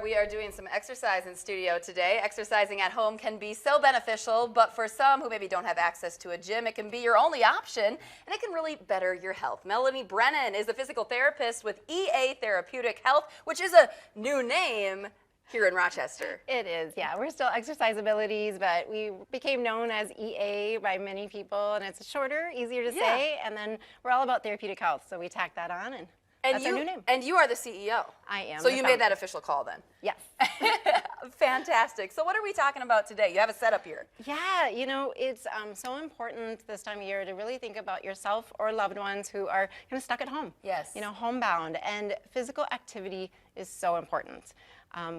we are doing some exercise in studio today. Exercising at home can be so beneficial, but for some who maybe don't have access to a gym, it can be your only option, and it can really better your health. Melanie Brennan is a physical therapist with EA Therapeutic Health, which is a new name here in Rochester. It is, yeah. We're still Exercise Abilities, but we became known as EA by many people, and it's shorter, easier to say, and then we're all about therapeutic health, so we tack that on, and that's our new name. And you are the CEO. I am. So you made that official call then? Yes. Fantastic. So what are we talking about today? You have a setup here. Yeah, you know, it's so important this time of year to really think about yourself or loved ones who are kind of stuck at home. Yes. You know, homebound, and physical activity is so important.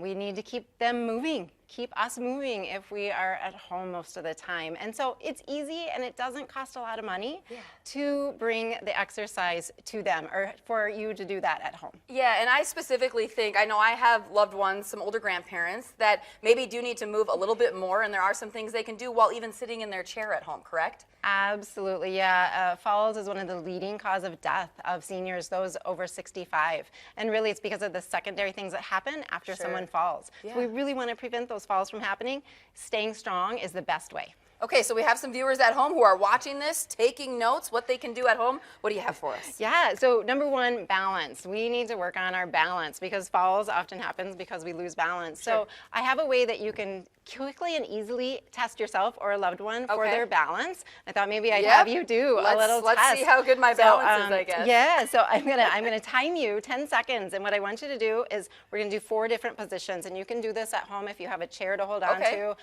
We need to keep them moving, keep us moving if we are at home most of the time. And so it's easy and it doesn't cost a lot of money to bring the exercise to them or for you to do that at home. Yeah, and I specifically think, I know I have loved ones, some older grandparents, that maybe do need to move a little bit more, and there are some things they can do while even sitting in their chair at home, correct? Absolutely, yeah. Falls is one of the leading cause of death of seniors, those over 65. And really it's because of the secondary things that happen after someone falls. So we really want to prevent those falls from happening. Staying strong is the best way. Okay, so we have some viewers at home who are watching this, taking notes, what they can do at home. What do you have for us? Yeah, so number one, balance. We need to work on our balance because falls often happens because we lose balance. So I have a way that you can quickly and easily test yourself or a loved one for their balance. I thought maybe I'd have you do a little test. Let's see how good my balance is, I guess. Yeah, so I'm gonna time you 10 seconds, and what I want you to do is we're gonna do 4 different positions, and you can do this at home if you have a chair to hold on to,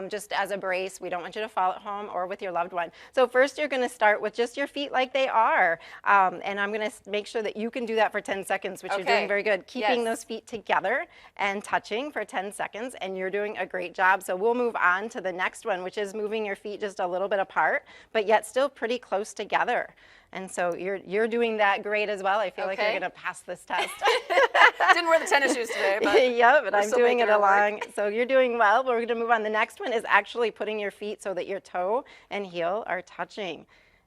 just as a brace. We don't want you to fall at home or with your loved one. So first you're gonna start with just your feet like they are, and I'm gonna make sure that you can do that for 10 seconds, which you're doing very good. Keeping those feet together and touching for 10 seconds, and you're doing a great job. So we'll move on to the next one, which is moving your feet just a little bit apart, but yet still pretty close together. And so you're doing that great as well. I feel like you're gonna pass this test. Didn't wear the tennis shoes today, but yeah, but I'm doing it along. So you're doing well. We're gonna move on. The next one is actually putting your feet so that your toe and heel are touching.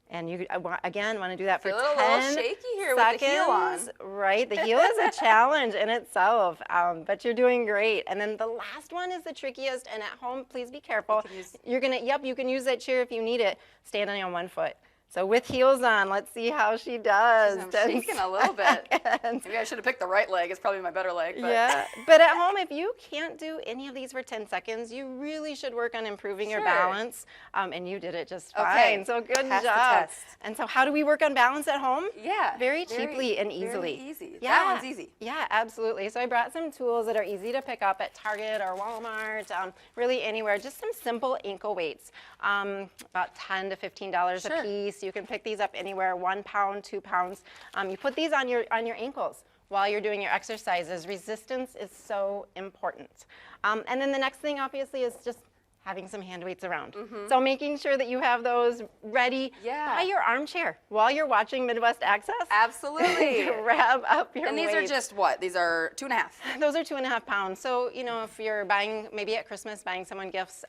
And you, again, want to do that for 10 seconds. A little shaky here with the heel on. Right, the heel is a challenge in itself, but you're doing great. And then the last one is the trickiest, and at home, please be careful. You're gonna, you can use that chair if you need it. Standing on one foot. So with heels on, let's see how she does. I'm shaking a little bit. Maybe I should have picked the right leg. It's probably my better leg. But. Yeah, but at home, if you can't do any of these for 10 seconds, you really should work on improving your balance. And you did it just fine. So good job. And so how do we work on balance at home? Yeah. Very cheaply and easily. Very easy. Yeah. That one's easy. Yeah, absolutely. So I brought some tools that are easy to pick up at Target or Walmart, really anywhere. Just some simple ankle weights, about $10 to $15 a piece. You can pick these up anywhere, 1 pound, 2 pounds. You put these on your ankles while you're doing your exercises. Resistance is so important. And then the next thing obviously is just having some hand weights around. So making sure that you have those ready by your armchair while you're watching Midwest Access. Absolutely. Grab up your And these weights. are just what? These are 2.5? Those are 2.5 pounds. So, you know, if you're buying, maybe at Christmas, buying someone gifts,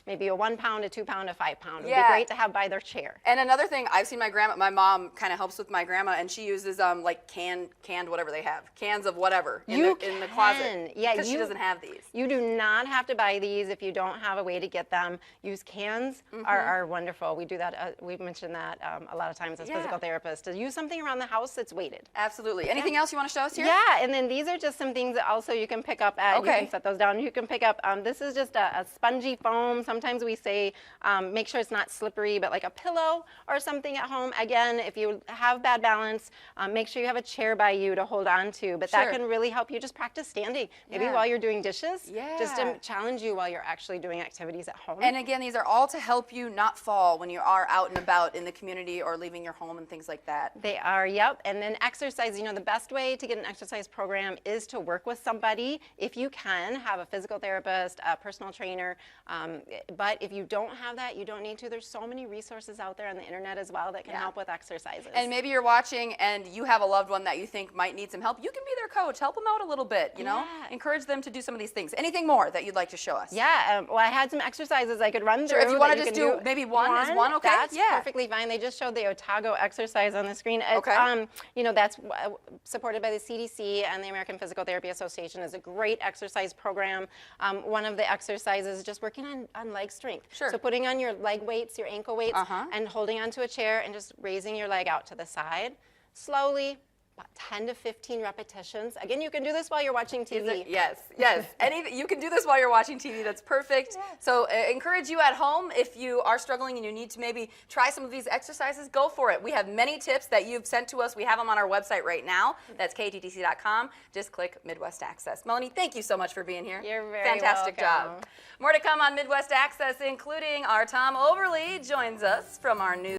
maybe a 1 pound, a 2 pound, a 5 pound. It would be great to have by their chair. And another thing, I've seen my mom kind of helps with my grandma, and she uses like canned whatever they have. Cans of whatever in the closet. Yeah, because she doesn't have these. You do not have to buy these if you don't have a way to get them. Use cans are wonderful. We do that, we've mentioned that a lot of times as physical therapists, to use something around the house that's weighted. Absolutely. Anything else you want to show us here? Yeah, and then these are just some things that also you can pick up at, you can set those down, you can pick up, this is just a spongy foam. Sometimes we say make sure it's not slippery, but like a pillow or something at home. Again, if you have bad balance, make sure you have a chair by you to hold on to, but that can really help you just practice standing. Maybe while you're doing dishes, just to challenge you while you're actually doing activities at home. And again, these are all to help you not fall when you are out and about in the community or leaving your home and things like that. They are, yep. And then exercise, you know, the best way to get an exercise program is to work with somebody. If you can, have a physical therapist, a personal trainer. But if you don't have that, you don't need to. There's so many resources out there on the internet as well that can help with exercises. And maybe you're watching and you have a loved one that you think might need some help. You can be their coach. Help them out a little bit, you know? Encourage them to do some of these things. Anything more that you'd like to show us? Yeah, well, I had had some exercises I could run through. Sure, if you want that to just can do maybe one is one, okay? That's Yeah. perfectly fine. They just showed the Otago exercise on the screen. It's, Okay. you know, that's supported by the CDC and the American Physical Therapy Association. Is a great exercise program. One of the exercises is just working on leg strength. Sure. So putting on your leg weights, your ankle weights, and holding onto a chair and just raising your leg out to the side. Slowly, about 10 to 15 repetitions. Again, you can do this while you're watching TV. Yes, yes. You can do this while you're watching TV. That's perfect. Yeah. So encourage you at home, if you are struggling and you need to maybe try some of these exercises, go for it. We have many tips that you've sent to us. We have them on our website right now. That's KATTC.com. Just click Midwest Access. Melanie, thank you so much for being here. You're very Fantastic welcome. job. More to come on Midwest Access, including our Tom Overly joins us from our news.